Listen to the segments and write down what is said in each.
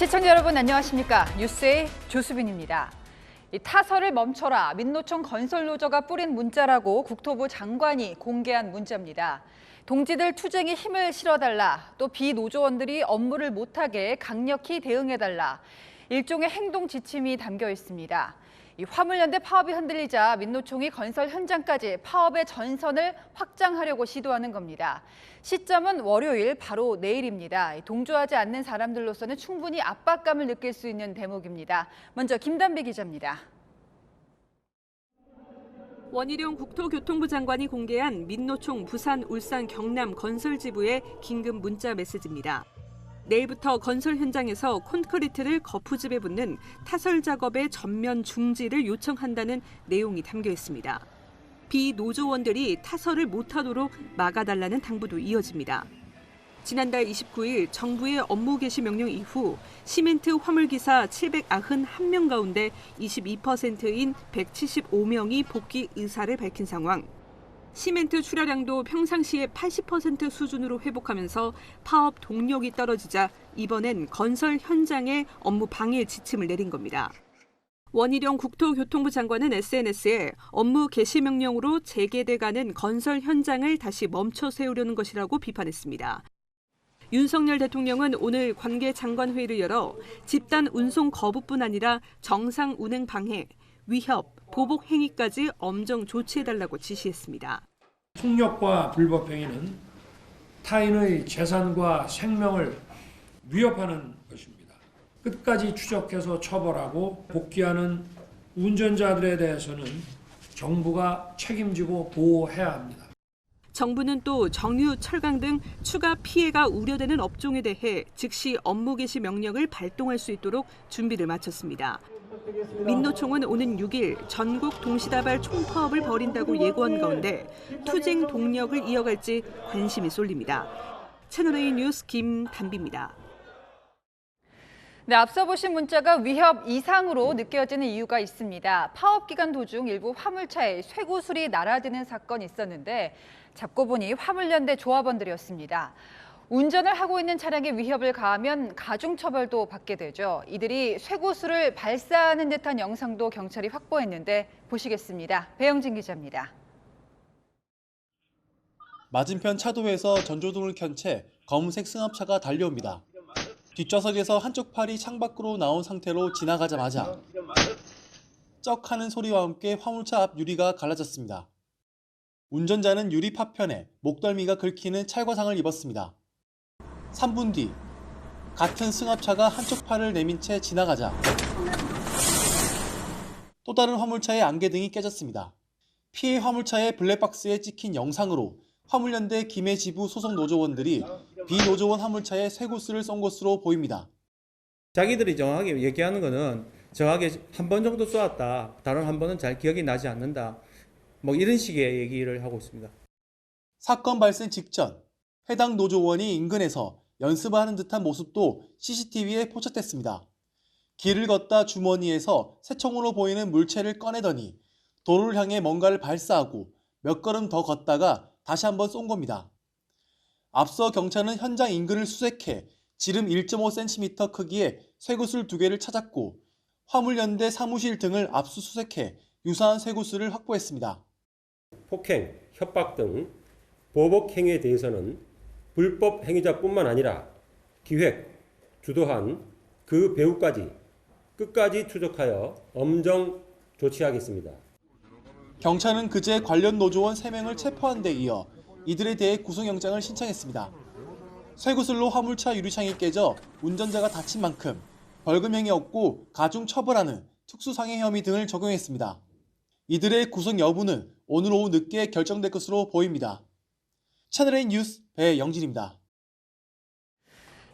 시청자 여러분 안녕하십니까? 뉴스의 조수빈입니다. 타설을 멈춰라, 민노총 건설노조가 뿌린 문자라고 국토부 장관이 공개한 문자입니다. 동지들 투쟁에 힘을 실어달라, 또 비노조원들이 업무를 못하게 강력히 대응해달라, 일종의 행동 지침이 담겨 있습니다. 화물연대 파업이 흔들리자 민노총이 건설 현장까지 파업의 전선을 확장하려고 시도하는 겁니다. 시점은 월요일, 바로 내일입니다. 동조하지 않는 사람들로서는 충분히 압박감을 느낄 수 있는 대목입니다. 먼저 김단비 기자입니다. 원희룡 국토교통부 장관이 공개한 민노총 부산, 울산, 경남 건설지부의 긴급 문자 메시지입니다. 내일부터 건설 현장에서 콘크리트를 거푸집에 붙는 타설 작업의 전면 중지를 요청한다는 내용이 담겨 있습니다. 비노조원들이 타설을 못하도록 막아달라는 당부도 이어집니다. 지난달 29일 정부의 업무 개시 명령 이후 시멘트 화물기사 791명 가운데 22%인 175명이 복귀 의사를 밝힌 상황. 시멘트 출하량도 평상시의 80% 수준으로 회복하면서 파업 동력이 떨어지자 이번엔 건설 현장에 업무 방해 지침을 내린 겁니다. 원희룡 국토교통부 장관은 SNS에 업무 개시 명령으로 재개돼가는 건설 현장을 다시 멈춰 세우려는 것이라고 비판했습니다. 윤석열 대통령은 오늘 관계 장관회의를 열어 집단 운송 거부뿐 아니라 정상 운행 방해, 위협, 보복 행위까지 엄정 조치해달라고 지시했습니다. 폭력과 불법 행위는 타인의 재산과 생명을 위협하는 것입니다. 끝까지 추적해서 처벌하고 복귀하는 운전자들에 대해서는 정부가 책임지고 보호해야 합니다. 정부는 또 정유, 철강 등 추가 피해가 우려되는 업종에 대해 즉시 업무 개시 명령을 발동할 수 있도록 준비를 마쳤습니다. 민노총은 오는 6일 전국 동시다발 총파업을 벌인다고 예고한 가운데 투쟁 동력을 이어갈지 관심이 쏠립니다. 채널A 뉴스 김단비입니다. 네, 앞서 보신 문자가 위협 이상으로 느껴지는 이유가 있습니다. 파업 기간 도중 일부 화물차에 쇠구슬이 날아드는 사건이 있었는데 잡고 보니 화물연대 조합원들이었습니다. 운전을 하고 있는 차량에 위협을 가하면 가중처벌도 받게 되죠. 이들이 쇠구슬을 발사하는 듯한 영상도 경찰이 확보했는데 보시겠습니다. 배영진 기자입니다. 맞은편 차도에서 전조등을 켠 채 검은색 승합차가 달려옵니다. 뒷좌석에서 한쪽 팔이 창밖으로 나온 상태로 지나가자마자 쩍 하는 소리와 함께 화물차 앞 유리가 갈라졌습니다. 운전자는 유리 파편에 목덜미가 긁히는 찰과상을 입었습니다. 3분 뒤 같은 승합차가 한쪽 팔을 내민 채 지나가자 또 다른 화물차의 안개등이 깨졌습니다. 피해 화물차의 블랙박스에 찍힌 영상으로 화물연대 김해지부 소속 노조원들이 비노조원 화물차에 쇠구슬을 쏜 것으로 보입니다. 자기들이 정확하게 얘기하는 거는 정확하게 한 번 정도 쏘았다. 다른 한 번은 잘 기억이 나지 않는다. 뭐 이런 식의 얘기를 하고 있습니다. 사건 발생 직전 해당 노조원이 인근에서 연습하는 듯한 모습도 CCTV에 포착됐습니다. 길을 걷다 주머니에서 새총으로 보이는 물체를 꺼내더니 도로를 향해 뭔가를 발사하고 몇 걸음 더 걷다가 다시 한번 쏜 겁니다. 앞서 경찰은 현장 인근을 수색해 지름 1.5cm 크기의 쇠구슬 2개를 찾았고 화물연대 사무실 등을 압수수색해 유사한 쇠구슬을 확보했습니다. 폭행, 협박 등 보복 행위에 대해서는 불법 행위자뿐만 아니라 기획, 주도한 그 배후까지 끝까지 추적하여 엄정 조치하겠습니다. 경찰은 그제 관련 노조원 3명을 체포한 데 이어 이들에 대해 구속영장을 신청했습니다. 쇠구슬로 화물차 유리창이 깨져 운전자가 다친 만큼 벌금형이 없고 가중 처벌하는 특수상해 혐의 등을 적용했습니다. 이들의 구속 여부는 오늘 오후 늦게 결정될 것으로 보입니다. 채널A 뉴스 배영진입니다.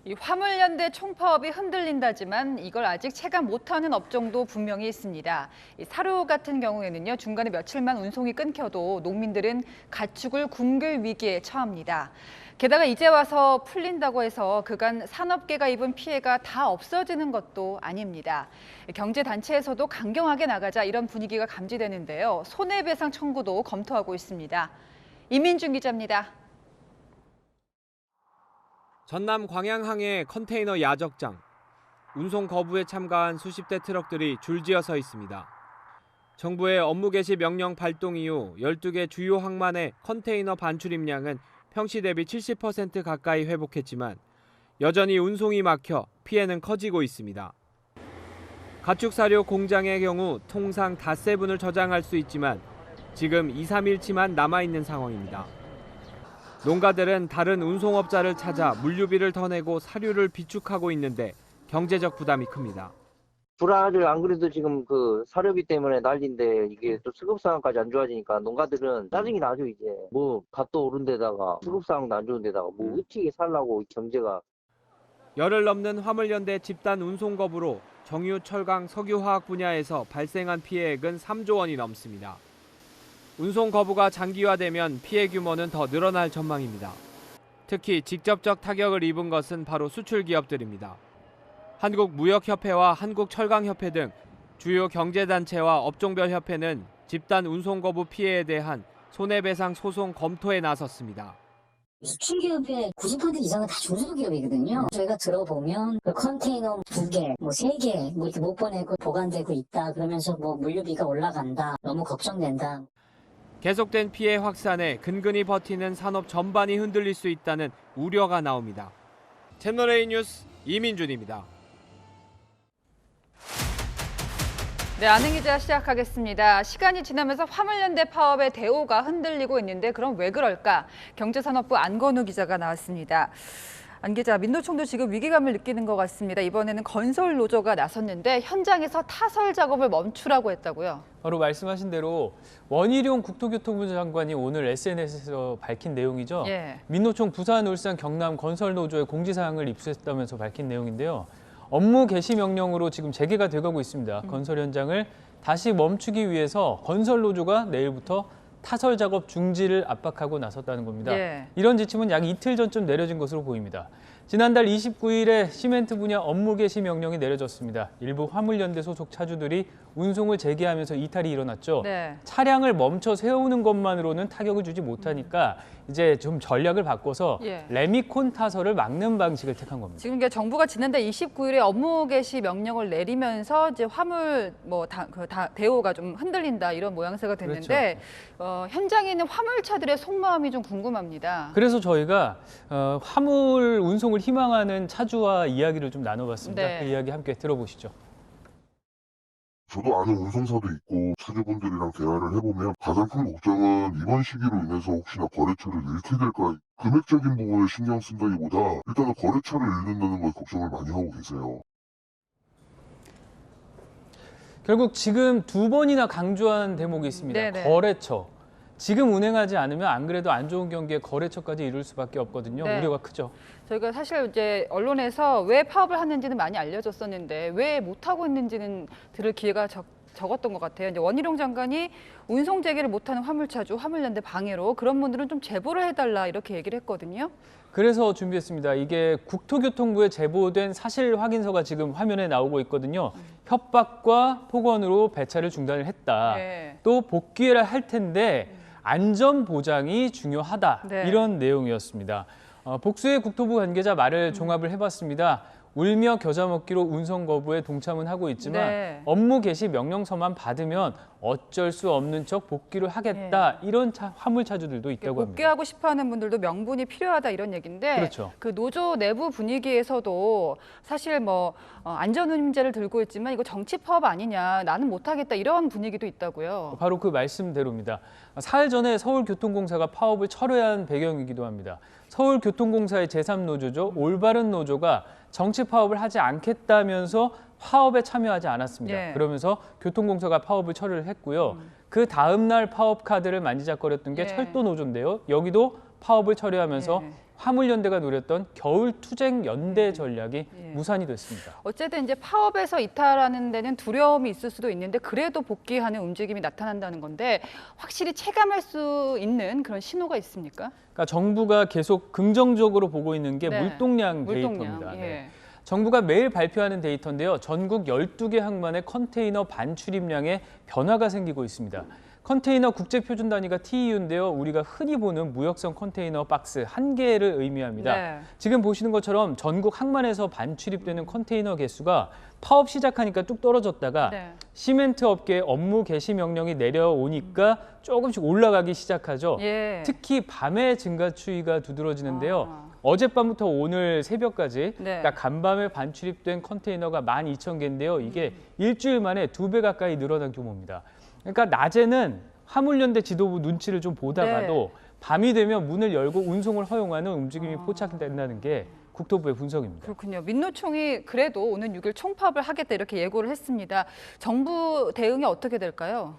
이 화물연대 총파업이 흔들린다지만 이걸 아직 체감 못하는 업종도 분명히 있습니다. 이 사료 같은 경우에는요, 중간에 며칠만 운송이 끊겨도 농민들은 가축을 굶길 위기에 처합니다. 게다가 이제 와서 풀린다고 해서 그간 산업계가 입은 피해가 다 없어지는 것도 아닙니다. 경제단체에서도 강경하게 나가자 이런 분위기가 감지되는데요. 손해배상 청구도 검토하고 있습니다. 이민준 기자입니다. 전남 광양항의 컨테이너 야적장. 운송 거부에 참가한 수십 대 트럭들이 줄지어 서 있습니다. 정부의 업무 개시 명령 발동 이후 12개 주요 항만의 컨테이너 반출입량은 평시 대비 70% 가까이 회복했지만 여전히 운송이 막혀 피해는 커지고 있습니다. 가축사료 공장의 경우 통상 닷새분을 저장할 수 있지만 지금 2, 3일치만 남아있는 상황입니다. 농가들은 다른 운송업자를 찾아 물류비를 더 내고 사료를 비축하고 있는데 경제적 부담이 큽니다. 불안하죠. 안 그래도 지금 그 사료비 때문에 난리인데 이게 또 수급 상황까지 안 좋아지니까 농가들은 짜증이 나죠. 이제 뭐 값도 오른 데다가 수급 상황도 안 좋은 데다가 뭐 어떻게 살라고 경제가. 열흘 넘는 화물연대 집단 운송 거부로 정유, 철강, 석유화학 분야에서 발생한 피해액은 3조 원이 넘습니다. 운송 거부가 장기화되면 피해 규모는 더 늘어날 전망입니다. 특히 직접적 타격을 입은 것은 바로 수출 기업들입니다. 한국무역협회와 한국철강협회 등 주요 경제단체와 업종별 협회는 집단 운송 거부 피해에 대한 손해배상 소송 검토에 나섰습니다. 수출기업의 90% 이상은 다 중소기업이거든요. 저희가 들어보면 그 컨테이너 2개, 뭐 3개 뭐 이렇게 못 보내고 보관되고 있다. 그러면서 뭐 물류비가 올라간다. 너무 걱정된다. 계속된 피해 확산에 근근히 버티는 산업 전반이 흔들릴 수 있다는 우려가 나옵니다. 채널A 뉴스 이민준입니다. 네, 안흥기자 시작하겠습니다. 시간이 지나면서 화물연대 파업의 대오가 흔들리고 있는데 그럼 왜 그럴까? 경제산업부 안건우 기자가 나왔습니다. 안 기자, 민노총도 지금 위기감을 느끼는 것 같습니다. 이번에는 건설 노조가 나섰는데 현장에서 타설 작업을 멈추라고 했다고요? 바로 말씀하신 대로 원희룡 국토교통부 장관이 오늘 SNS에서 밝힌 내용이죠. 예. 민노총 부산, 울산, 경남 건설노조의 공지사항을 입수했다면서 밝힌 내용인데요. 업무 개시 명령으로 지금 재개가 돼가고 있습니다. 건설 현장을 다시 멈추기 위해서 건설노조가 내일부터 타설 작업 중지를 압박하고 나섰다는 겁니다. 예. 이런 지침은 약 이틀 전쯤 내려진 것으로 보입니다. 지난달 29일에 시멘트 분야 업무 개시 명령이 내려졌습니다. 일부 화물연대 소속 차주들이 운송을 재개하면서 이탈이 일어났죠. 네. 차량을 멈춰 세우는 것만으로는 타격을 주지 못하니까 이제 좀 전략을 바꿔서 예. 레미콘 타설을 막는 방식을 택한 겁니다. 지금 이게 정부가 지난달 29일에 업무 개시 명령을 내리면서 이제 화물 대오가 좀 흔들린다 이런 모양새가 됐는데 현장에 있는 화물차들의 속마음이 좀 궁금합니다. 그래서 저희가 화물 운송을 희망하는 차주와 이야기를 좀 나눠봤습니다. 네. 그 이야기 함께 들어보시죠. 저도 아는 운송사도 있고 차주분들이랑 대화를 해보면 가장 큰 걱정은 이번 시기로 인해서 혹시나 거래처를 잃게 될까, 금액적인 부분에 신경 쓴다기보다 일단은 거래처를 잃는다는 거에 걱정을 많이 하고 계세요. 결국 지금 2번이나 강조한 대목이 있습니다. 네네. 거래처. 지금 운행하지 않으면 안 그래도 안 좋은 경기에 거래처까지 이룰 수밖에 없거든요. 네. 우려가 크죠. 저희가 사실 이제 언론에서 왜 파업을 하는지는 많이 알려졌었는데 왜 못하고 있는지는 들을 기회가 적었던 것 같아요. 이제 원희룡 장관이 운송 재개를 못하는 화물차주, 화물연대 방해로 그런 분들은 좀 제보를 해달라 이렇게 얘기를 했거든요. 그래서 준비했습니다. 이게 국토교통부에 제보된 사실 확인서가 지금 화면에 나오고 있거든요. 협박과 폭언으로 배차를 중단을 했다. 네. 또 복귀를 할 텐데 안전 보장이 중요하다. 네. 이런 내용이었습니다. 복수의 국토부 관계자 말을 종합을 해봤습니다. 울며 겨자 먹기로 운송 거부에 동참은 하고 있지만 네. 업무 개시 명령서만 받으면 어쩔 수 없는 척 복귀를 하겠다. 이런 화물차주들도 있다고 합니다. 복귀하고 싶어하는 분들도 명분이 필요하다 이런 얘기인데 그렇죠. 그 노조 내부 분위기에서도 사실 뭐 안전운임제를 들고 있지만 이거 정치 파업 아니냐, 나는 못하겠다 이런 분위기도 있다고요. 바로 그 말씀대로입니다. 사흘 전에 서울교통공사가 파업을 철회한 배경이기도 합니다. 서울교통공사의 제3노조죠. 올바른 노조가 정치 파업을 하지 않겠다면서 파업에 참여하지 않았습니다. 예. 그러면서 교통공사가 파업을 철회를 했고요. 그 다음 날 파업 카드를 만지작거렸던 게 예. 철도노조인데요. 여기도 파업을 철회하면서 예. 화물연대가 노렸던 겨울 투쟁 연대 전략이 예. 무산이 됐습니다. 어쨌든 이제 파업에서 이탈하는 데는 두려움이 있을 수도 있는데 그래도 복귀하는 움직임이 나타난다는 건데 확실히 체감할 수 있는 그런 신호가 있습니까? 그러니까 정부가 계속 긍정적으로 보고 있는 게 네. 물동량 데이터입니다. 예. 네. 정부가 매일 발표하는 데이터인데요. 전국 12개 항만의 컨테이너 반출입량에 변화가 생기고 있습니다. 컨테이너 국제표준 단위가 TEU인데요. 우리가 흔히 보는 무역선 컨테이너 박스 1개를 의미합니다. 네. 지금 보시는 것처럼 전국 항만에서 반출입되는 컨테이너 개수가 파업 시작하니까 뚝 떨어졌다가 네. 시멘트 업계 업무 개시 명령이 내려오니까 조금씩 올라가기 시작하죠. 예. 특히 밤에 증가 추이가 두드러지는데요. 아. 어젯밤부터 오늘 새벽까지 네. 그러니까 간밤에 반출입된 컨테이너가 12,000개인데요. 이게 일주일 만에 2배 가까이 늘어난 규모입니다. 그러니까 낮에는 화물연대 지도부 눈치를 좀 보다가도 밤이 되면 문을 열고 운송을 허용하는 움직임이 포착된다는 게 국토부의 분석입니다. 그렇군요. 민노총이 그래도 오는 6일 총파업을 하겠다 이렇게 예고를 했습니다. 정부 대응이 어떻게 될까요?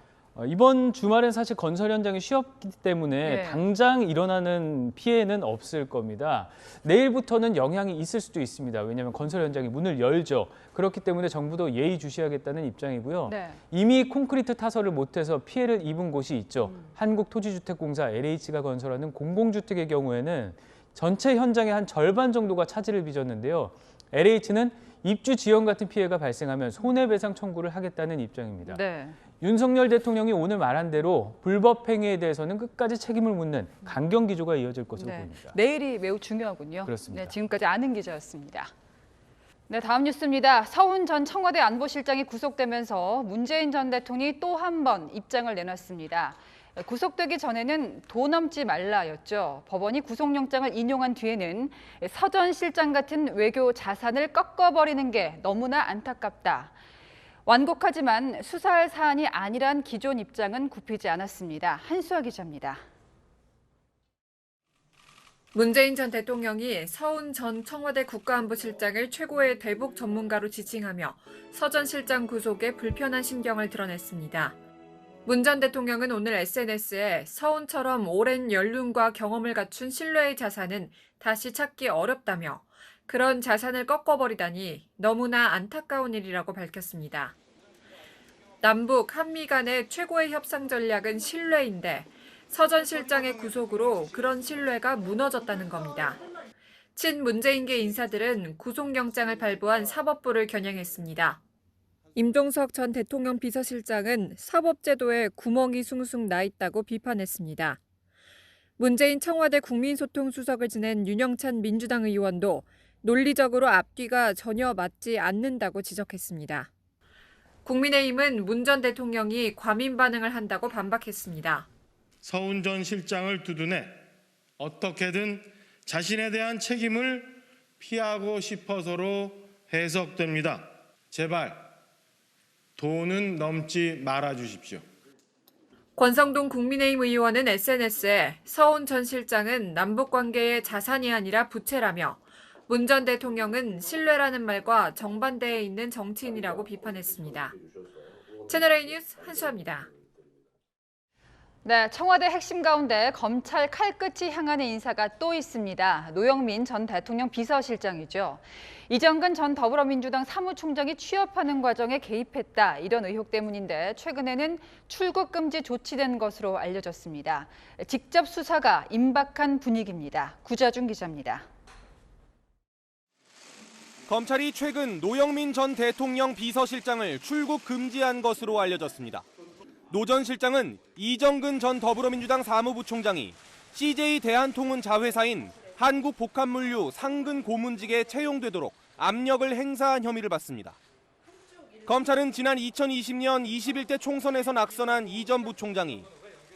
이번 주말엔 사실 건설 현장이 쉬었기 때문에 네. 당장 일어나는 피해는 없을 겁니다. 내일부터는 영향이 있을 수도 있습니다. 왜냐하면 건설 현장이 문을 열죠. 그렇기 때문에 정부도 예의주시하겠다는 입장이고요. 네. 이미 콘크리트 타설을 못해서 피해를 입은 곳이 있죠. 한국토지주택공사 LH가 건설하는 공공주택의 경우에는 전체 현장의 한 절반 정도가 차질을 빚었는데요. LH는 입주 지연 같은 피해가 발생하면 손해배상 청구를 하겠다는 입장입니다. 네. 윤석열 대통령이 오늘 말한 대로 불법 행위에 대해서는 끝까지 책임을 묻는 강경 기조가 이어질 것으로 보입니다. 내일이 매우 중요하군요. 그렇습니다. 네, 지금까지 아는 기자였습니다. 네, 다음 뉴스입니다. 서훈 전 청와대 안보실장이 구속되면서 문재인 전 대통령이 또 한 번 입장을 내놨습니다. 구속되기 전에는 돈 넘지 말라였죠. 법원이 구속영장을 인용한 뒤에는 서 전 실장 같은 외교 자산을 꺾어버리는 게 너무나 안타깝다. 완곡하지만 수사할 사안이 아니란 기존 입장은 굽히지 않았습니다. 한수아 기자입니다. 문재인 전 대통령이 서훈 전 청와대 국가안보실장을 최고의 대북 전문가로 지칭하며 서 전 실장 구속에 불편한 심경을 드러냈습니다. 문 전 대통령은 오늘 SNS에 서훈처럼 오랜 연륜과 경험을 갖춘 신뢰의 자산은 다시 찾기 어렵다며 그런 자산을 꺾어버리다니 너무나 안타까운 일이라고 밝혔습니다. 남북, 한미 간의 최고의 협상 전략은 신뢰인데 서 전 실장의 구속으로 그런 신뢰가 무너졌다는 겁니다. 친문재인계 인사들은 구속영장을 발부한 사법부를 겨냥했습니다. 임종석 전 대통령 비서실장은 사법제도에 구멍이 숭숭 나 있다고 비판했습니다. 문재인 청와대 국민소통수석을 지낸 윤영찬 민주당 의원도 논리적으로 앞뒤가 전혀 맞지 않는다고 지적했습니다. 국민의힘은 문 전 대통령이 과민 반응을 한다고 반박했습니다. 서훈 전 실장을 두둔해 어떻게든 자신에 대한 책임을 피하고 싶어서로 해석됩니다. 제발 돈은 넘지 말아 주십시오. 권성동 국민의힘 의원은 SNS에 서훈 전 실장은 남북관계의 자산이 아니라 부채라며 문 전 대통령은 신뢰라는 말과 정반대에 있는 정치인이라고 비판했습니다. 채널A 뉴스 한수아입니다. 네, 청와대 핵심 가운데 검찰 칼끝이 향하는 인사가 또 있습니다. 노영민 전 대통령 비서실장이죠. 이정근 전 더불어민주당 사무총장이 취업하는 과정에 개입했다, 이런 의혹 때문인데 최근에는 출국 금지 조치된 것으로 알려졌습니다. 직접 수사가 임박한 분위기입니다. 구자준 기자입니다. 검찰이 최근 노영민 전 대통령 비서실장을 출국 금지한 것으로 알려졌습니다. 노 전 실장은 이정근 전 더불어민주당 사무부총장이 CJ 대한통운 자회사인 한국복합물류 상근 고문직에 채용되도록 압력을 행사한 혐의를 받습니다. 검찰은 지난 2020년 21대 총선에서 낙선한 이 전 부총장이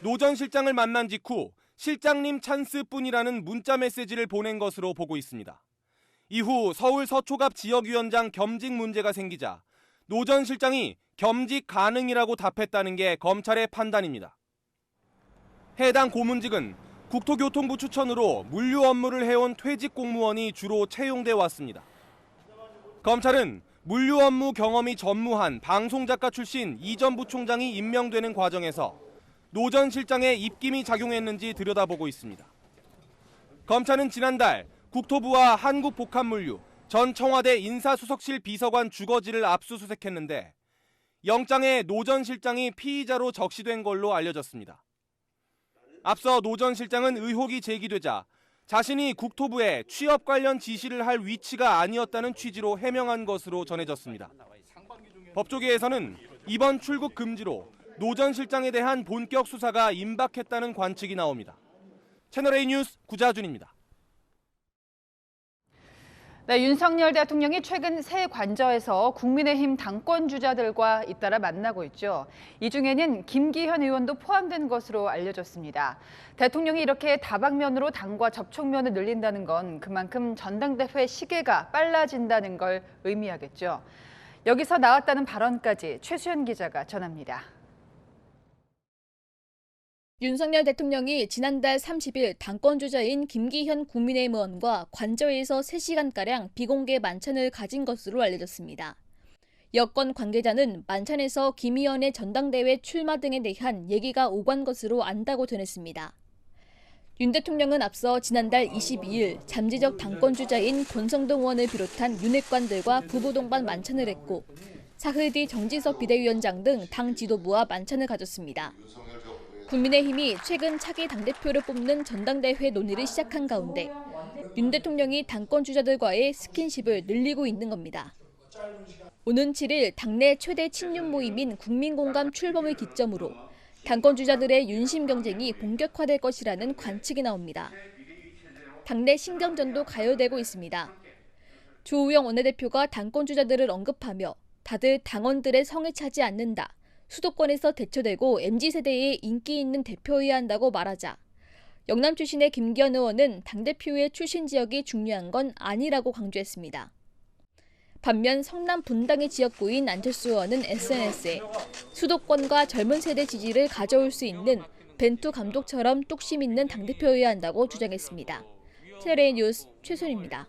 노 전 실장을 만난 직후 실장님 찬스뿐이라는 문자 메시지를 보낸 것으로 보고 있습니다. 이후 서울 서초갑 지역위원장 겸직 문제가 생기자 노 전 실장이 겸직 가능이라고 답했다는 게 검찰의 판단입니다. 해당 고문직은 국토교통부 추천으로 물류 업무를 해온 퇴직 공무원이 주로 채용돼 왔습니다. 검찰은 물류 업무 경험이 전무한 방송작가 출신 이 전 부총장이 임명되는 과정에서 노 전 실장의 입김이 작용했는지 들여다보고 있습니다. 검찰은 지난달 국토부와 한국복합물류, 전 청와대 인사수석실 비서관 주거지를 압수수색했는데 영장에 노 전 실장이 피의자로 적시된 걸로 알려졌습니다. 앞서 노 전 실장은 의혹이 제기되자 자신이 국토부에 취업 관련 지시를 할 위치가 아니었다는 취지로 해명한 것으로 전해졌습니다. 법조계에서는 이번 출국 금지로 노 전 실장에 대한 본격 수사가 임박했다는 관측이 나옵니다. 채널A 뉴스 구자준입니다. 네, 윤석열 대통령이 최근 새 관저에서 국민의힘 당권 주자들과 잇따라 만나고 있죠. 이 중에는 김기현 의원도 포함된 것으로 알려졌습니다. 대통령이 이렇게 다방면으로 당과 접촉면을 늘린다는 건 그만큼 전당대회 시계가 빨라진다는 걸 의미하겠죠. 여기서 나왔다는 발언까지 최수연 기자가 전합니다. 윤석열 대통령이 지난달 30일 당권주자인 김기현 국민의힘 의원과 관저에서 3시간가량 비공개 만찬을 가진 것으로 알려졌습니다. 여권 관계자는 만찬에서 김 의원의 전당대회 출마 등에 대한 얘기가 오간 것으로 안다고 전했습니다. 윤 대통령은 앞서 지난달 22일 잠재적 당권주자인 권성동 의원을 비롯한 윤핵관들과 부부 동반 만찬을 했고 사흘 뒤 정진석 비대위원장 등 당 지도부와 만찬을 가졌습니다. 국민의힘이 최근 차기 당대표를 뽑는 전당대회 논의를 시작한 가운데 윤 대통령이 당권 주자들과의 스킨십을 늘리고 있는 겁니다. 오는 7일 당내 최대 친윤 모임인 국민공감 출범을 기점으로 당권 주자들의 윤심 경쟁이 본격화될 것이라는 관측이 나옵니다. 당내 신경전도 가열되고 있습니다. 조우영 원내대표가 당권 주자들을 언급하며 다들 당원들의 성에 차지 않는다. 수도권에서 대처되고 MZ세대에 인기 있는 대표여야 한다고 말하자 영남 출신의 김기현 의원은 당대표의 출신 지역이 중요한 건 아니라고 강조했습니다. 반면 성남 분당의 지역구인 안철수 의원은 SNS에 수도권과 젊은 세대 지지를 가져올 수 있는 벤투 감독처럼 뚝심 있는 당대표여야 한다고 주장했습니다. 채널A 뉴스 최순입니다.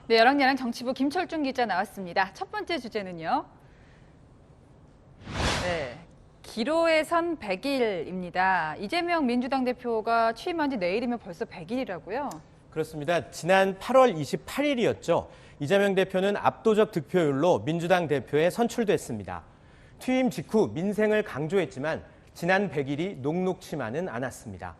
네, 여랑야랑 정치부 김철중 기자 나왔습니다. 첫 번째 주제는요. 네, 기로에 선 100일입니다. 이재명 민주당 대표가 취임한 지 내일이면 벌써 100일이라고요? 그렇습니다. 지난 8월 28일이었죠. 이재명 대표는 압도적 득표율로 민주당 대표에 선출됐습니다. 취임 직후 민생을 강조했지만 지난 100일이 녹록치만은 않았습니다.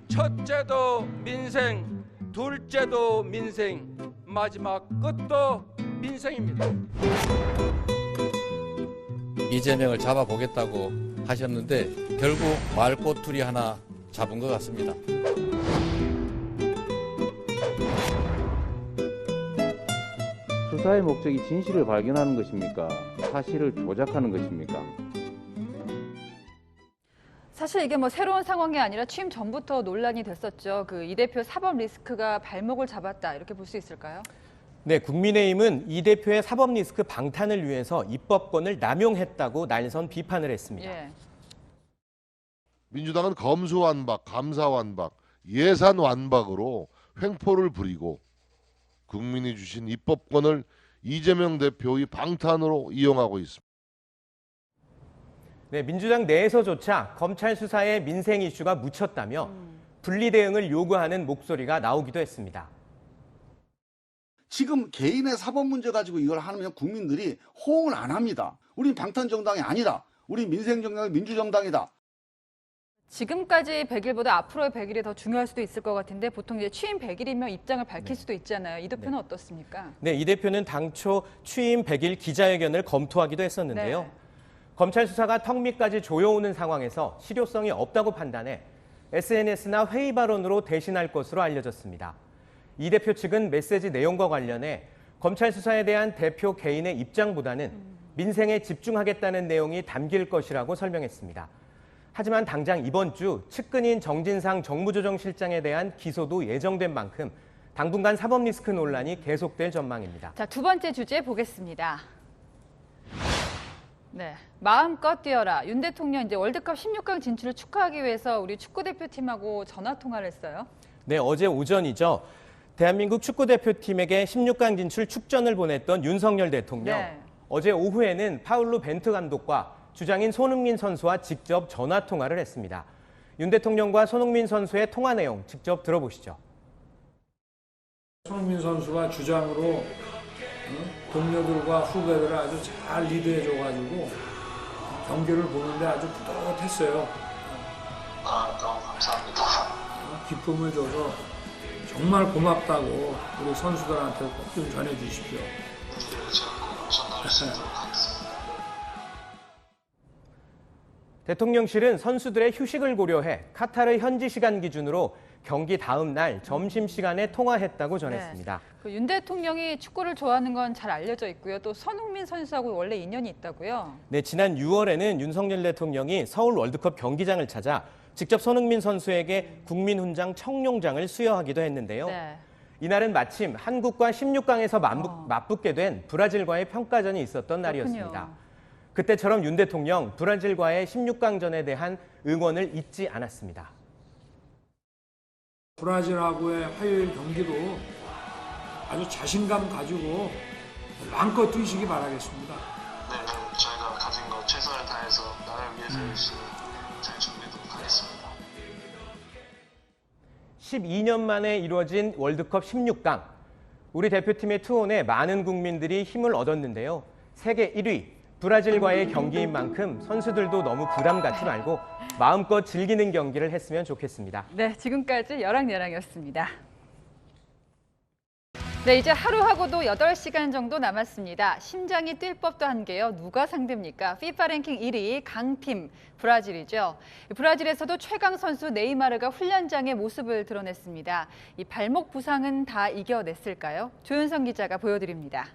첫째도 민생, 둘째도 민생, 마지막 끝도 민생입니다. 이재명을 잡아보겠다고 하셨는데 결국 말꼬투리 하나 잡은 것 같습니다. 수사의 목적이 진실을 발견하는 것입니까? 사실을 조작하는 것입니까? 사실 이게 뭐 새로운 상황이 아니라 취임 전부터 논란이 됐었죠. 이 대표 사법 리스크가 발목을 잡았다 이렇게 볼 수 있을까요? 네, 국민의힘은 이 대표의 사법 리스크 방탄을 위해서 입법권을 남용했다고 날선 비판을 했습니다. 예. 민주당은 검수완박, 감사완박, 예산완박으로 횡포를 부리고 국민이 주신 입법권을 이재명 대표의 방탄으로 이용하고 있습니다. 네, 민주당 내에서조차 검찰 수사에 민생 이슈가 묻혔다며 분리 대응을 요구하는 목소리가 나오기도 했습니다. 지금 개인의 사법 문제 가지고 이걸 하면 국민들이 호응을 안 합니다. 우린 방탄정당이 아니다. 우리 민생정당이 민주정당이다. 지금까지 100일보다 앞으로의 100일이 더 중요할 수도 있을 것 같은데 보통 이제 취임 100일이면 입장을 밝힐 수도 있잖아요. 이 대표는 어떻습니까? 네, 이 대표는 당초 취임 100일 기자회견을 검토하기도 했었는데요. 네. 검찰 수사가 턱 밑까지 조여오는 상황에서 실효성이 없다고 판단해 SNS나 회의 발언으로 대신할 것으로 알려졌습니다. 이 대표 측은 메시지 내용과 관련해 검찰 수사에 대한 대표 개인의 입장보다는 민생에 집중하겠다는 내용이 담길 것이라고 설명했습니다. 하지만 당장 이번 주 측근인 정진상 정무조정실장에 대한 기소도 예정된 만큼 당분간 사법 리스크 논란이 계속될 전망입니다. 자, 두 번째 주제 보겠습니다. 네, 마음껏 뛰어라. 윤 대통령 이제 월드컵 16강 진출을 축하하기 위해서 우리 축구대표팀하고 전화 통화를 했어요. 네, 어제 오전이죠. 대한민국 축구대표팀에게 16강 진출 축전을 보냈던 윤석열 대통령. 네. 어제 오후에는 파울루 벤투 감독과 주장인 손흥민 선수와 직접 전화 통화를 했습니다. 윤 대통령과 손흥민 선수의 통화 내용 직접 들어보시죠. 손흥민 선수가 주장으로 동료들과 후배들을 아주 잘 리드해줘가지고 경기를 보는데 아주 뿌듯했어요. 너무 감사합니다. 기쁨을 줘서 정말 고맙다고 우리 선수들한테 꼭 좀 전해주십시오. 대통령실은 선수들의 휴식을 고려해 카타르 현지 시간 기준으로 경기 다음 날 점심시간에 통화했다고 전했습니다. 네. 윤 대통령이 축구를 좋아하는 건 잘 알려져 있고요. 또 손흥민 선수하고 원래 인연이 있다고요. 네, 지난 6월에는 윤석열 대통령이 서울 월드컵 경기장을 찾아 직접 손흥민 선수에게 국민훈장 청룡장을 수여하기도 했는데요. 네. 이날은 마침 한국과 16강에서 맞붙게 된 브라질과의 평가전이 있었던 날이었습니다. 그때처럼 윤 대통령 브라질과의 16강전에 대한 응원을 잊지 않았습니다. 브라질하고의 화요일 경기도 아주 자신감 가지고 마음껏 뛰시기 바라겠습니다. 네, 저희가 가진 거 최선을 다해서 나라를 위해서 열심히 잘 준비하도록 하겠습니다. 12년 만에 이루어진 월드컵 16강. 우리 대표팀의 투혼에 많은 국민들이 힘을 얻었는데요. 세계 1위 브라질과의 경기인 만큼 선수들도 너무 부담 갖지 말고 마음껏 즐기는 경기를 했으면 좋겠습니다. 네, 지금까지 열왕열왕이었습니다. 네, 이제 하루하고도 8시간 정도 남았습니다. 심장이 뛸 법도 한 게요. 누가 상대입니까? FIFA 랭킹 1위 강팀 브라질이죠. 브라질에서도 최강 선수 네이마르가 훈련장의 모습을 드러냈습니다. 이 발목 부상은 다 이겨냈을까요? 조윤성 기자가 보여드립니다.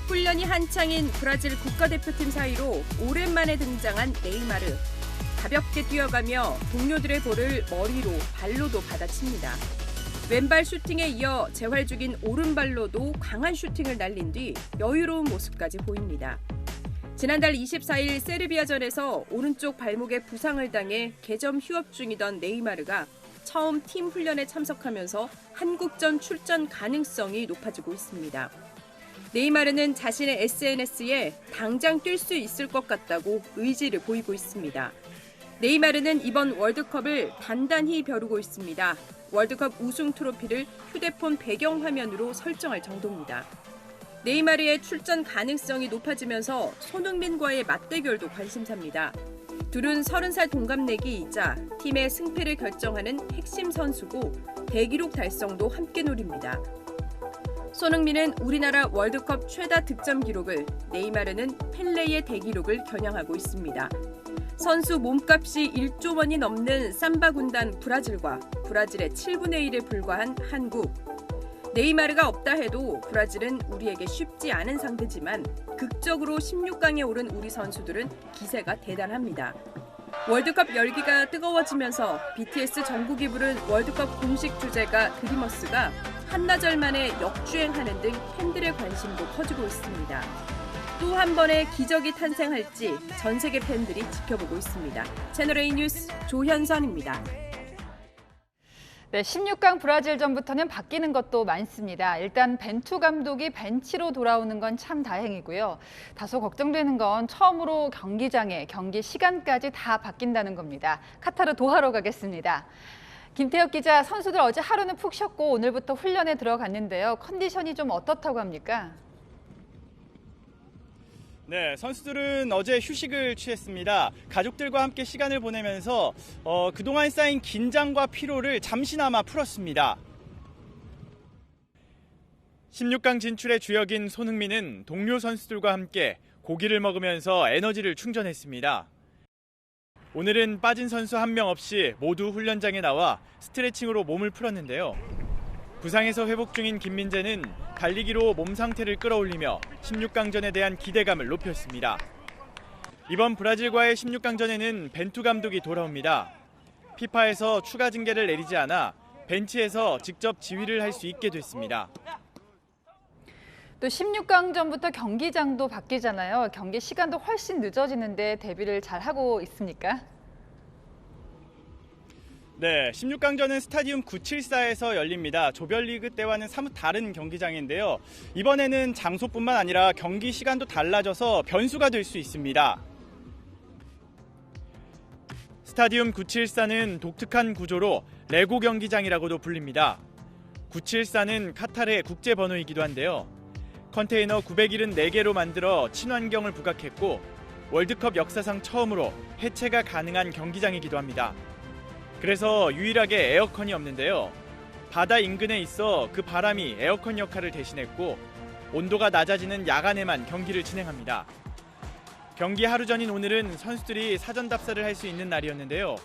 훈련이 한창인 브라질 국가대표팀 사이로 오랜만에 등장한 네이마르. 가볍게 뛰어가며 동료들의 볼을 머리로, 발로도 받아칩니다. 왼발 슈팅에 이어 재활 중인 오른발로도 강한 슈팅을 날린 뒤 여유로운 모습까지 보입니다. 지난달 24일 세르비아전에서 오른쪽 발목에 부상을 당해 개점 휴업 중이던 네이마르가 처음 팀 훈련에 참석하면서 한국전 출전 가능성이 높아지고 있습니다. 네이마르는 자신의 SNS에 당장 뛸 수 있을 것 같다고 의지를 보이고 있습니다. 네이마르는 이번 월드컵을 단단히 벼르고 있습니다. 월드컵 우승 트로피를 휴대폰 배경화면으로 설정할 정도입니다. 네이마르의 출전 가능성이 높아지면서 손흥민과의 맞대결도 관심사입니다. 둘은 30살 동갑내기이자 팀의 승패를 결정하는 핵심 선수고 대기록 달성도 함께 노립니다. 손흥민은 우리나라 월드컵 최다 득점 기록을, 네이마르는 펠레의 대기록을 겨냥하고 있습니다. 선수 몸값이 1조 원이 넘는 삼바 군단 브라질과 브라질의 7분의 1에 불과한 한국. 네이마르가 없다 해도 브라질은 우리에게 쉽지 않은 상대지만 극적으로 16강에 오른 우리 선수들은 기세가 대단합니다. 월드컵 열기가 뜨거워지면서 BTS 정국이 부른 월드컵 공식 주제가 드리머스가 한나절 만에 역주행하는 등 팬들의 관심도 커지고 있습니다. 또 한 번의 기적이 탄생할지 전 세계 팬들이 지켜보고 있습니다. 채널A 뉴스 조현선입니다. 네, 16강 브라질전부터는 바뀌는 것도 많습니다. 일단 벤투 감독이 벤치로 돌아오는 건 참 다행이고요. 다소 걱정되는 건 처음으로 경기장에 경기 시간까지 다 바뀐다는 겁니다. 카타르 도하로 가겠습니다. 김태혁 기자, 선수들 어제 하루는 푹 쉬었고 오늘부터 훈련에 들어갔는데요. 컨디션이 좀 어떻다고 합니까? 네, 선수들은 어제 휴식을 취했습니다. 가족들과 함께 시간을 보내면서 그동안 쌓인 긴장과 피로를 잠시나마 풀었습니다. 16강 진출의 주역인 손흥민은 동료 선수들과 함께 고기를 먹으면서 에너지를 충전했습니다. 오늘은 빠진 선수 한 명 없이 모두 훈련장에 나와 스트레칭으로 몸을 풀었는데요. 부상에서 회복 중인 김민재는 달리기로 몸 상태를 끌어올리며 16강전에 대한 기대감을 높였습니다. 이번 브라질과의 16강전에는 벤투 감독이 돌아옵니다. 피파에서 추가 징계를 내리지 않아 벤치에서 직접 지휘를 할 수 있게 됐습니다. 또 16강전부터 경기장도 바뀌잖아요. 경기 시간도 훨씬 늦어지는데 대비를 잘 하고 있습니까? 네, 16강전은 스타디움 974에서 열립니다. 조별리그 때와는 사뭇 다른 경기장인데요. 이번에는 장소뿐만 아니라 경기 시간도 달라져서 변수가 될 수 있습니다. 스타디움 974는 독특한 구조로 레고 경기장이라고도 불립니다. 974는 카타르의 국제 번호이기도 한데요. 컨테이너 974개로 만들어 친환경을 부각했고 월드컵 역사상 처음으로 해체가 가능한 경기장이기도 합니다. 그래서 유일하게 에어컨이 없는데요. 바다 인근에 있어 그 바람이 에어컨 역할을 대신했고 온도가 낮아지는 야간에만 경기를 진행합니다. 경기 하루 전인 오늘은 선수들이 사전 답사를 할 수 있는 날이었는데요.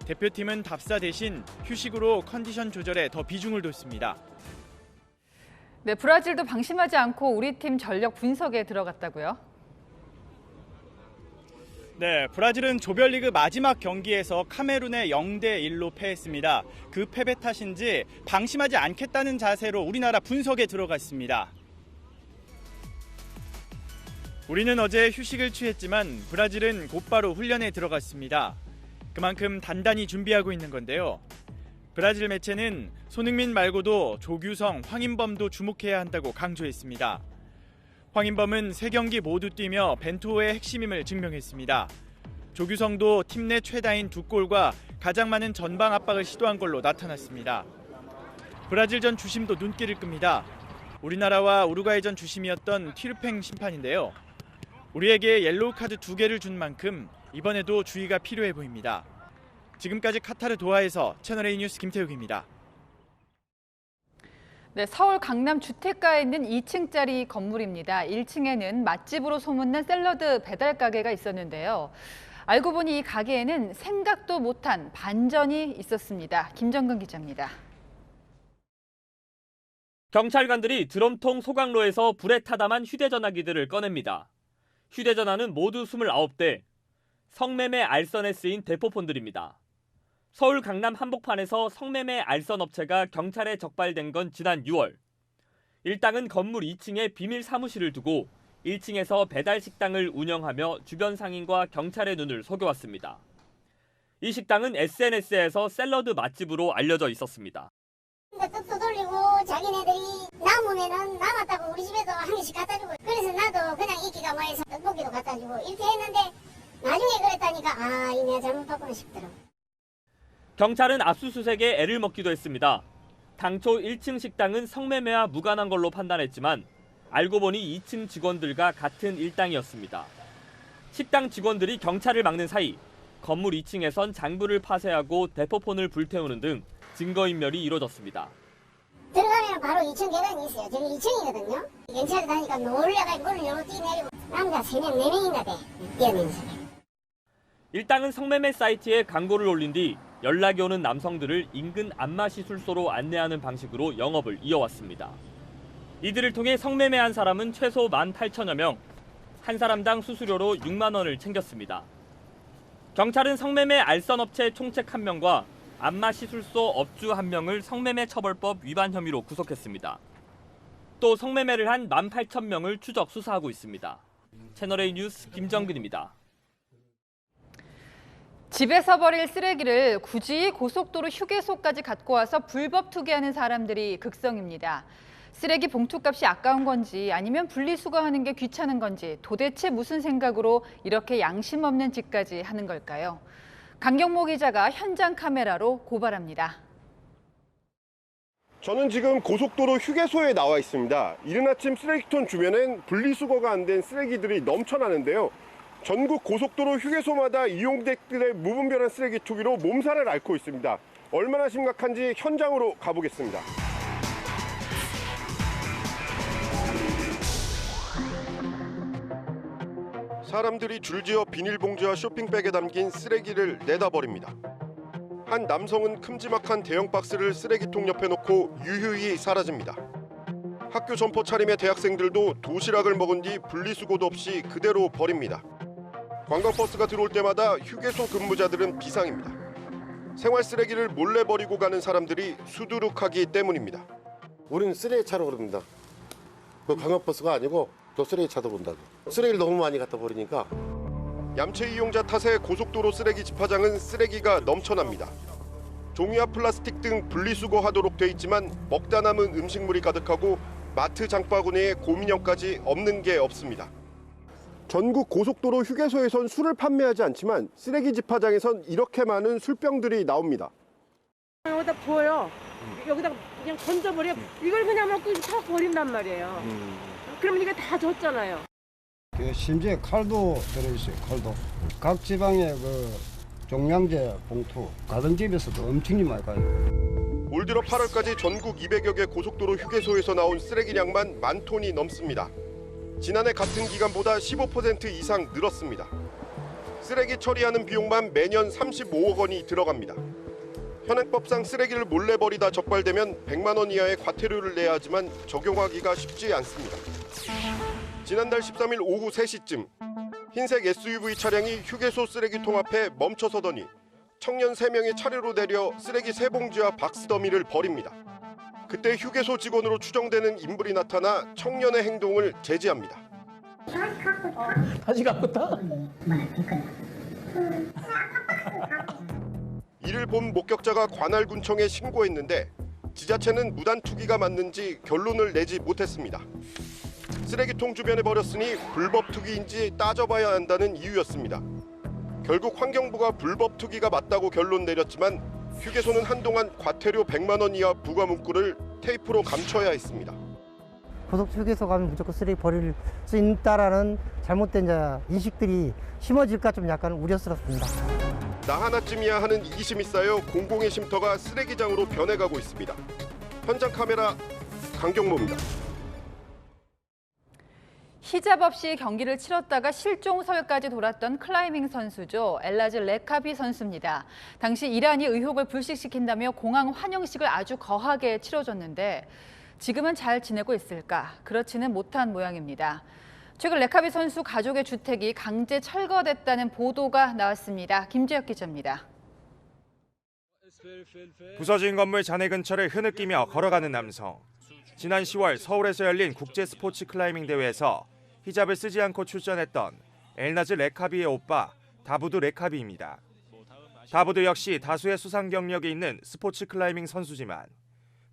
대표팀은 답사 대신 휴식으로 컨디션 조절에 더 비중을 뒀습니다. 네, 브라질도 방심하지 않고 우리 팀 전력 분석에 들어갔다고요? 네, 브라질은 조별리그 마지막 경기에서 카메룬에 0대1로 패했습니다. 그 패배 탓인지 방심하지 않겠다는 자세로 우리나라 분석에 들어갔습니다. 우리는 어제 휴식을 취했지만 브라질은 곧바로 훈련에 들어갔습니다. 그만큼 단단히 준비하고 있는 건데요. 브라질 매체는 손흥민 말고도 조규성, 황인범도 주목해야 한다고 강조했습니다. 황인범은 3경기 모두 뛰며 벤투호의 핵심임을 증명했습니다. 조규성도 팀 내 최다인 2골과 가장 많은 전방 압박을 시도한 걸로 나타났습니다. 브라질전 주심도 눈길을 끕니다. 우리나라와 우루과이전 주심이었던 티르팽 심판인데요. 우리에게 옐로우 카드 2개를 준 만큼 이번에도 주의가 필요해 보입니다. 지금까지 카타르 도하에서 채널A 뉴스 김태욱입니다. 네, 서울 강남 주택가에 있는 2층짜리 건물입니다. 1층에는 맛집으로 소문난 샐러드 배달 가게가 있었는데요. 알고 보니 이 가게에는 생각도 못한 반전이 있었습니다. 김정근 기자입니다. 경찰관들이 드럼통 소각로에서 불에 타담한 휴대전화기들을 꺼냅니다. 휴대전화는 모두 29대, 성매매 알선에 쓰인 대포폰들입니다. 서울 강남 한복판에서 성매매 알선 업체가 경찰에 적발된 건 지난 6월. 일당은 건물 2층에 비밀 사무실을 두고 1층에서 배달 식당을 운영하며 주변 상인과 경찰의 눈을 속여왔습니다. 이 식당은 SNS에서 샐러드 맛집으로 알려져 있었습니다. 떡도 돌리고 자기네들이 남으면은 남았다고 우리 집에도 한 개씩 갖다 주고, 그래서 나도 그냥 인기가 많아서 떡볶이도 갖다 주고 이렇게 했는데 나중에 그랬다니까 내가 잘못 봤구나 싶더라고. 경찰은 압수수색에 애를 먹기도 했습니다. 당초 1층 식당은 성매매와 무관한 걸로 판단했지만 알고 보니 2층 직원들과 같은 일당이었습니다. 식당 직원들이 경찰을 막는 사이 건물 2층에선 장부를 파쇄하고 대포폰을 불태우는 등 증거인멸이 이뤄졌습니다. 들어가면 바로 2층 계단이 있어요. 저기 2층이거든요. 경찰이 다니까 놀래가 문을 열고 뛰내리고 남자 3명, 4명인가 돼. 뛰어내면서. 일당은 성매매 사이트에 광고를 올린 뒤 연락이 오는 남성들을 인근 안마시술소로 안내하는 방식으로 영업을 이어왔습니다. 이들을 통해 성매매한 사람은 최소 18,000여 명, 한 사람당 수수료로 6만 원을 챙겼습니다. 경찰은 성매매 알선업체 총책 1명과 안마시술소 업주 1명을 성매매 처벌법 위반 혐의로 구속했습니다. 또 성매매를 한 18,000명을 추적 수사하고 있습니다. 채널A 뉴스 김정근입니다. 집에서 버릴 쓰레기를 굳이 고속도로 휴게소까지 갖고 와서 불법 투기하는 사람들이 극성입니다. 쓰레기 봉투값이 아까운 건지 아니면 분리수거하는 게 귀찮은 건지 도대체 무슨 생각으로 이렇게 양심 없는 짓까지 하는 걸까요? 강경모 기자가 현장 카메라로 고발합니다. 저는 지금 고속도로 휴게소에 나와 있습니다. 이른 아침 쓰레기통 주변엔 분리수거가 안 된 쓰레기들이 넘쳐나는데요. 전국 고속도로 휴게소마다 이용객들의 무분별한 쓰레기 투기로 몸살을 앓고 있습니다. 얼마나 심각한지 현장으로 가보겠습니다. 사람들이 줄지어 비닐봉지와 쇼핑백에 담긴 쓰레기를 내다버립니다. 한 남성은 큼지막한 대형 박스를 쓰레기통 옆에 놓고 유유히 사라집니다. 학교 점포 차림의 대학생들도 도시락을 먹은 뒤 분리수거도 없이 그대로 버립니다. 관광버스가 들어올 때마다 휴게소 근무자들은 비상입니다. 생활 쓰레기를 몰래 버리고 가는 사람들이 수두룩하기 때문입니다. 우리는 쓰레기 차로 그럽니다. 그 관광버스가 아니고 또 쓰레기 차도 온다고. 쓰레기를 너무 많이 갖다 버리니까. 얌체 이용자 탓에 고속도로 쓰레기 집화장은 쓰레기가 넘쳐납니다. 종이와 플라스틱 등 분리수거하도록 돼 있지만 먹다 남은 음식물이 가득하고 마트 장바구니에 고민형까지 없는 게 없습니다. 전국 고속도로 휴게소에선 술을 판매하지 않지만 쓰레기 집화장에선 이렇게 많은 술병들이 나옵니다. 여기다 부어요. 여기다 그냥 던져버려. 이걸 그냥 먹고 다 버린단 말이에요. 그러면 이게 다 젖잖아요. 심지어 칼도 들어있어요. 칼도. 각 지방에 종량제 봉투 가정집에서도 엄청 많이 가요. 올 들어 8월까지 전국 200여 개 고속도로 휴게소에서 나온 쓰레기량만 10,000톤이 넘습니다. 지난해 같은 기간보다 15% 이상 늘었습니다. 쓰레기 처리하는 비용만 매년 35억 원이 들어갑니다. 현행법상 쓰레기를 몰래 버리다 적발되면 100만 원 이하의 과태료를 내야 하지만 적용하기가 쉽지 않습니다. 지난달 13일 오후 3시쯤 흰색 SUV 차량이 휴게소 쓰레기통 앞에 멈춰서더니 청년 3명이 차례로 내려 쓰레기 3봉지와 박스 더미를 버립니다. 그때 휴게소 직원으로 추정되는 인물이 나타나 청년의 행동을 제지합니다. 다시 갖고 타? 이를 본 목격자가 관할군청에 신고했는데 지자체는 무단 투기가 맞는지 결론을 내지 못했습니다. 쓰레기통 주변에 버렸으니 불법 투기인지 따져봐야 한다는 이유였습니다. 결국 환경부가 불법 투기가 맞다고 결론 내렸지만 휴게소는 한동안 과태료 100만 원 이하 부과 문구를 테이프로 감춰야 했습니다. 고속 휴게소 가면 무조건 쓰레기 버릴 수 있다라는 잘못된 인식들이 심어질까 좀 약간 우려스럽습니다. 나 하나쯤이야 하는 이기심이 쌓여 공공의 쉼터가 쓰레기장으로 변해가고 있습니다. 현장 카메라 강경모입니다. 히잡 없이 경기를 치렀다가 실종설까지 돌았던 클라이밍 선수죠. 엘라즈 레카비 선수입니다. 당시 이란이 의혹을 불식시킨다며 공항 환영식을 아주 거하게 치러줬는데 지금은 잘 지내고 있을까? 그렇지는 못한 모양입니다. 최근 레카비 선수 가족의 주택이 강제 철거됐다는 보도가 나왔습니다. 김재혁 기자입니다. 부서진 건물 잔해 근처를 흐느끼며 걸어가는 남성. 지난 10월 서울에서 열린 국제 스포츠 클라이밍 대회에서 히잡을 쓰지 않고 출전했던 엘나즈 레카비의 오빠 다부드 레카비입니다. 다부드 역시 다수의 수상 경력이 있는 스포츠 클라이밍 선수지만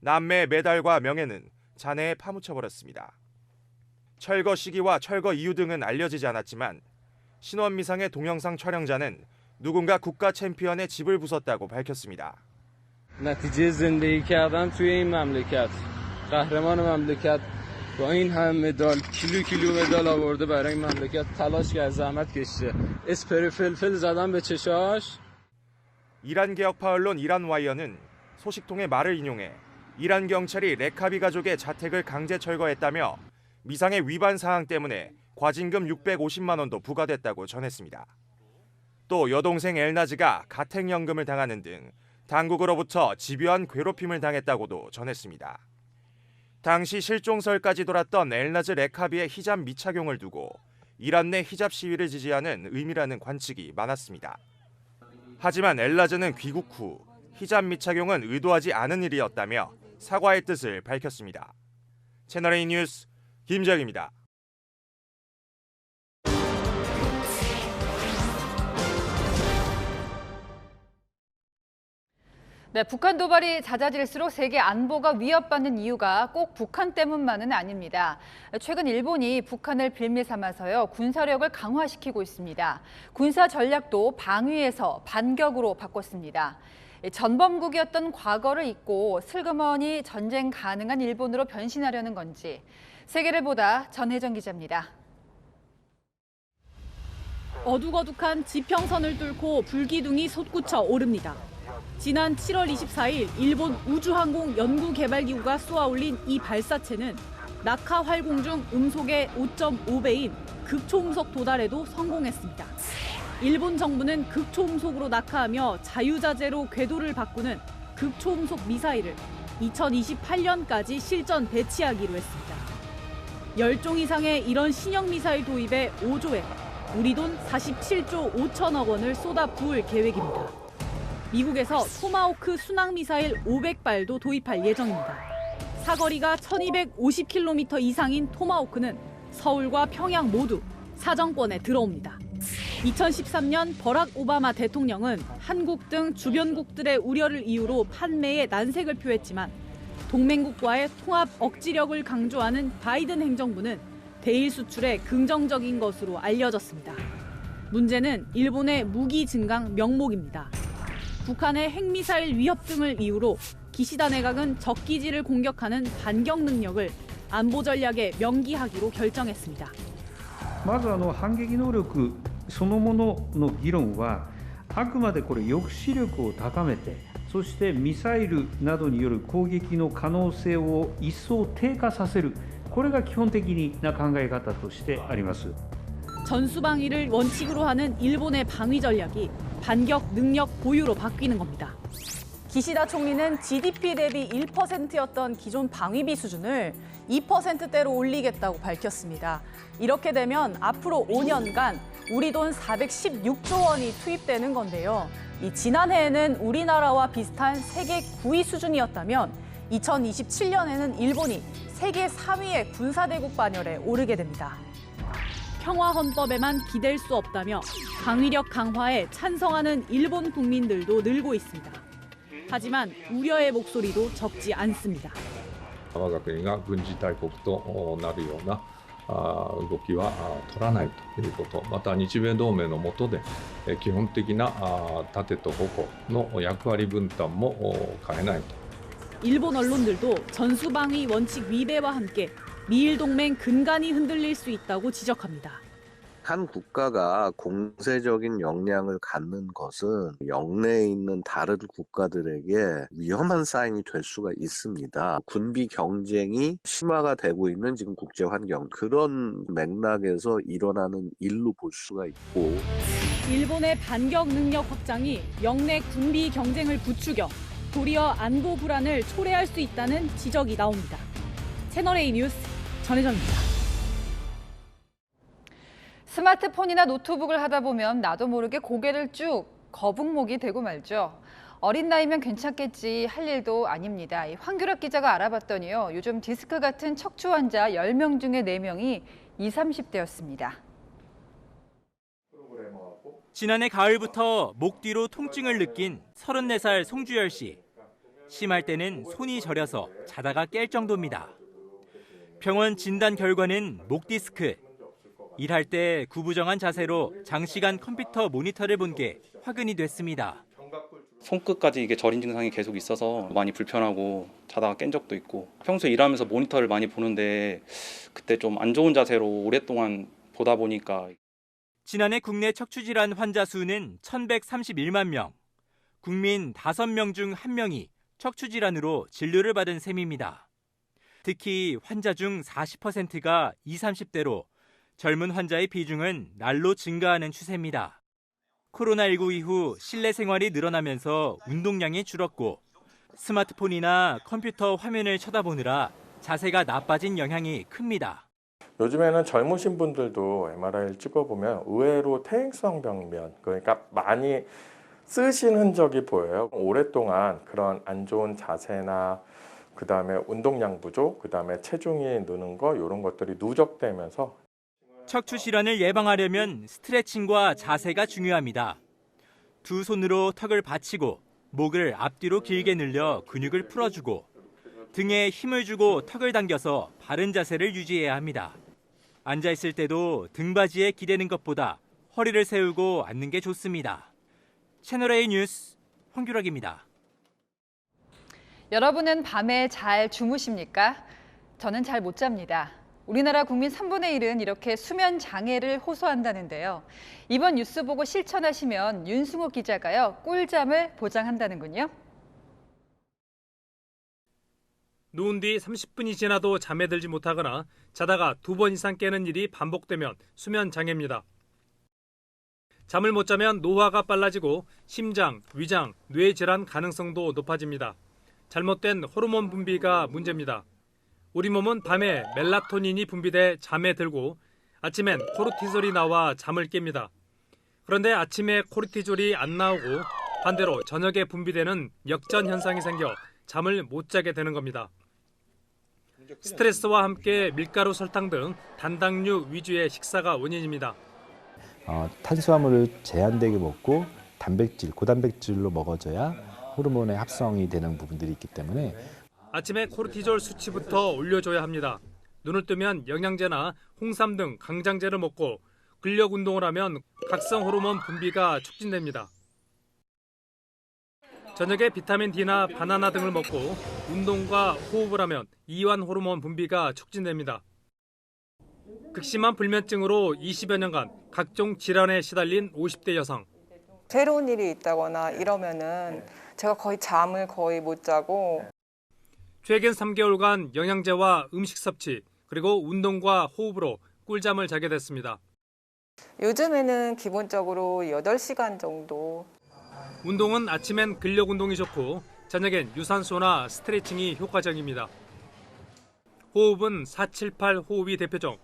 남매의 메달과 명예는 잔해에 파묻혀버렸습니다. 철거 시기와 철거 이유 등은 알려지지 않았지만 신원미상의 동영상 촬영자는 누군가 국가 챔피언의 집을 부쉈다고 밝혔습니다. نتیجه زندگی کردن توی این مملکت قهرمان مملکت با این هم مدال کیلو مدال آورده برای این مملکت تلاش کرد زحمت کشیده اسپری فلفل زدن به چشاش. 이란 개혁파 언론 이란 와이어는 소식통의 말을 인용해 이란 경찰이 레카비 가족의 자택을 강제 철거했다며 미상의 위반 사항 때문에 과징금 650만 원도 부과됐다고 전했습니다. 또 여동생 엘나즈가 가택연금을 당하는 등 당국으로부터 집요한 괴롭힘을 당했다고도 전했습니다. 당시 실종설까지 돌았던 엘나즈 레카비의 히잡 미착용을 두고 이란 내 히잡 시위를 지지하는 의미라는 관측이 많았습니다. 하지만 엘나즈는 귀국 후 히잡 미착용은 의도하지 않은 일이었다며 사과의 뜻을 밝혔습니다. 채널A 뉴스 김재혁입니다. 네, 북한 도발이 잦아질수록 세계 안보가 위협받는 이유가 꼭 북한 때문만은 아닙니다. 최근 일본이 북한을 빌미 삼아서요, 군사력을 강화시키고 있습니다. 군사 전략도 방위에서 반격으로 바꿨습니다. 전범국이었던 과거를 잊고 슬그머니 전쟁 가능한 일본으로 변신하려는 건지 세계를 보다 전혜정 기자입니다. 어둑어둑한 지평선을 뚫고 불기둥이 솟구쳐 오릅니다. 지난 7월 24일 일본 우주항공 연구개발기구가 쏘아올린 이 발사체는 낙하 활공 중 음속의 5.5배인 극초음속 도달에도 성공했습니다. 일본 정부는 극초음속으로 낙하하며 자유자재로 궤도를 바꾸는 극초음속 미사일을 2028년까지 실전 배치하기로 했습니다. 10종 이상의 이런 신형 미사일 도입에 5조에 우리 돈 47조 5천억 원을 쏟아부을 계획입니다. 미국에서 토마호크 순항미사일 500발도 도입할 예정입니다. 사거리가 1250km 이상인 토마호크는 서울과 평양 모두 사정권에 들어옵니다. 2013년 버락 오바마 대통령은 한국 등 주변국들의 우려를 이유로 판매에 난색을 표했지만 동맹국과의 통합 억지력을 강조하는 바이든 행정부는 대일 수출에 긍정적인 것으로 알려졌습니다. 문제는 일본의 무기 증강 명목입니다. 북한의 핵미사일 위협 등을 이유로 기시다 내각은 적기지를 공격하는 반격 능력을 안보 전략에 명기하기로 결정했습니다. まず反撃能力そのものの議論はあくまでこれ抑止力を高めて、そしてミサイルなどによる攻撃の可能性を一層低下させる、これが基本的な考え方としてあります。 전수방위를 원칙으로 하는 일본의 방위 전략이 반격 능력 보유로 바뀌는 겁니다. 기시다 총리는 GDP 대비 1%였던 기존 방위비 수준을 2%대로 올리겠다고 밝혔습니다. 이렇게 되면 앞으로 5년간 우리 돈 416조 원이 투입되는 건데요. 이 지난해에는 우리나라와 비슷한 세계 9위 수준이었다면 2027년에는 일본이 세계 3위의 군사대국 반열에 오르게 됩니다. 평화 헌법에만 기댈 수 없다며 방위력 강화에 찬성하는 일본 국민들도 늘고 있습니다. 하지만 우려의 목소리도 적지 않습니다. 我が国が軍事大国となるような動きは取らないということ、また日米同盟の下で基本的な盾と矛の役割分担も変えないと。 일본 언론들도 전수방위 원칙 위배와 함께 미일 동맹 근간이 흔들릴 수 있다고 지적합니다. 한 국가가 공세적인 역량을 갖는 것은 영내에 있는 다른 국가들에게 위험한 사인이 될 수가 있습니다. 군비 경쟁이 심화가 되고 있는 지금 국제 환경, 그런 맥락에서 일어나는 일로 볼 수가 있고, 일본의 반격 능력 확장이 영내 군비 경쟁을 부추겨 도리어 안보 불안을 초래할 수 있다는 지적이 나옵니다. 채널A 뉴스 전혜정입니다. 스마트폰이나 노트북을 하다 보면 나도 모르게 고개를 쭉 거북목이 되고 말죠. 어린 나이면 괜찮겠지 할 일도 아닙니다. 황규락 기자가 알아봤더니요. 요즘 디스크 같은 척추 환자 10명 중에 4명이 20, 30대였습니다. 지난해 가을부터 목 뒤로 통증을 느낀 34살 송주열 씨. 심할 때는 손이 저려서 자다가 깰 정도입니다. 병원 진단 결과는 목 디스크. 일할 때 구부정한 자세로 장시간 컴퓨터 모니터를 본 게 확인이 됐습니다. 손끝까지 이게 저린 증상이 계속 있어서 많이 불편하고 자다가 깬 적도 있고, 평소에 일하면서 모니터를 많이 보는데 그때 좀 안 좋은 자세로 오랫동안 보다 보니까. 지난해 국내 척추질환 환자 수는 1,131만 명. 국민 5명 중 1명이 척추질환으로 진료를 받은 셈입니다. 특히 환자 중 40%가 20, 30대로 젊은 환자의 비중은 날로 증가하는 추세입니다. 코로나19 이후 실내 생활이 늘어나면서 운동량이 줄었고 스마트폰이나 컴퓨터 화면을 쳐다보느라 자세가 나빠진 영향이 큽니다. 요즘에는 젊으신 분들도 MRI를 찍어보면 의외로 퇴행성 병면, 그러니까 많이 쓰신 흔적이 보여요. 오랫동안 그런 안 좋은 자세나 그다음에 운동량 부족, 그다음에 체중이 느는 거, 이런 것들이 누적되면서 척추 질환을 예방하려면 스트레칭과 자세가 중요합니다. 두 손으로 턱을 받치고 목을 앞뒤로 길게 늘려 근육을 풀어주고 등에 힘을 주고 턱을 당겨서 바른 자세를 유지해야 합니다. 앉아있을 때도 등받이에 기대는 것보다 허리를 세우고 앉는 게 좋습니다. 채널A 뉴스 황규락입니다. 여러분은 밤에 잘 주무십니까? 저는 잘 못 잡니다. 우리나라 국민 3분의 1은 이렇게 수면 장애를 호소한다는데요. 이번 뉴스 보고 실천하시면 윤승호 기자가요, 꿀잠을 보장한다는군요. 누운 뒤 30분이 지나도 잠에 들지 못하거나 자다가 2번 이상 깨는 일이 반복되면 수면 장애입니다. 잠을 못 자면 노화가 빨라지고 심장, 위장, 뇌 질환 가능성도 높아집니다. 잘못된 호르몬 분비가 문제입니다. 우리 몸은 밤에 멜라토닌이 분비돼 잠에 들고 아침엔 코르티졸이 나와 잠을 깹니다. 그런데 아침에 코르티졸이 안 나오고 반대로 저녁에 분비되는 역전 현상이 생겨 잠을 못 자게 되는 겁니다. 스트레스와 함께 밀가루, 설탕 등 단당류 위주의 식사가 원인입니다. 탄수화물을 제한되게 먹고 단백질, 고단백질로 먹어줘야 호르몬의 합성이 되는 부분들이 있기 때문에 아침에 코르티졸 수치부터 올려줘야 합니다. 눈을 뜨면 영양제나 홍삼 등 강장제를 먹고 근력 운동을 하면 각성 호르몬 분비가 촉진됩니다. 저녁에 비타민 D나 바나나 등을 먹고 운동과 호흡을 하면 이완 호르몬 분비가 촉진됩니다. 극심한 불면증으로 20여 년간 각종 질환에 시달린 50대 여성. 새로운 일이 있다거나 이러면은 제가 거의 잠을 거의 못 자고. 최근 3개월간 영양제와 음식 섭취 그리고 운동과 호흡으로 꿀잠을 자게 됐습니다. 요즘에는 기본적으로 8시간 정도. 운동은 아침엔 근력 운동이 좋고 저녁엔 유산소나 스트레칭이 효과적입니다. 호흡은 478 호흡이 대표적.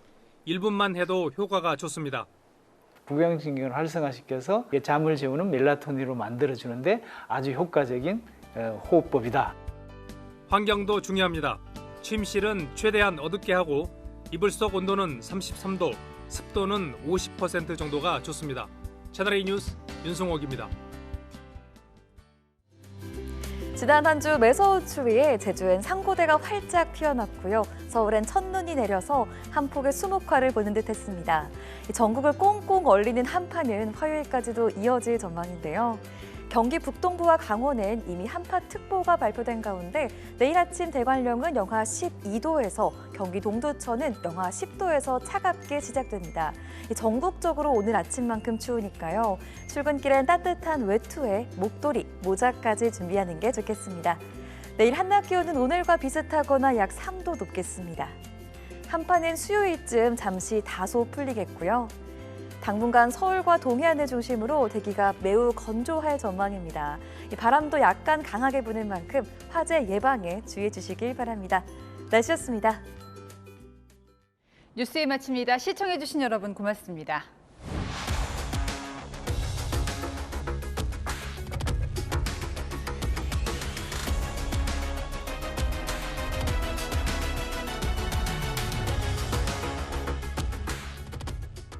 1분만 해도 효과가 좋습니다. 부경신경을 활성화시켜서 잠을 재우는 멜라토닌으로 만들어주는데 아주 효과적인 호흡법이다. 환경도 중요합니다. 침실은 최대한 어둡게 하고 이불 속 온도는 33도, 습도는 50% 정도가 좋습니다. 채널A 뉴스 윤승옥입니다. 지난 한 주 매서운 추위에 제주엔 상고대가 활짝 피어났고요. 서울엔 첫눈이 내려서 한 폭의 수목화를 보는 듯했습니다. 전국을 꽁꽁 얼리는 한파는 화요일까지도 이어질 전망인데요. 경기 북동부와 강원엔 이미 한파특보가 발표된 가운데 내일 아침 대관령은 영하 12도에서 경기 동두천은 영하 10도에서 차갑게 시작됩니다. 전국적으로 오늘 아침만큼 추우니까요. 출근길엔 따뜻한 외투에 목도리, 모자까지 준비하는 게 좋겠습니다. 내일 한낮 기온은 오늘과 비슷하거나 약 3도 높겠습니다. 한파는 수요일쯤 잠시 다소 풀리겠고요. 당분간 서울과 동해안을 중심으로 대기가 매우 건조할 전망입니다. 바람도 약간 강하게 부는 만큼 화재 예방에 주의해 주시길 바랍니다. 날씨였습니다. 뉴스에 마칩니다. 시청해주신 여러분 고맙습니다.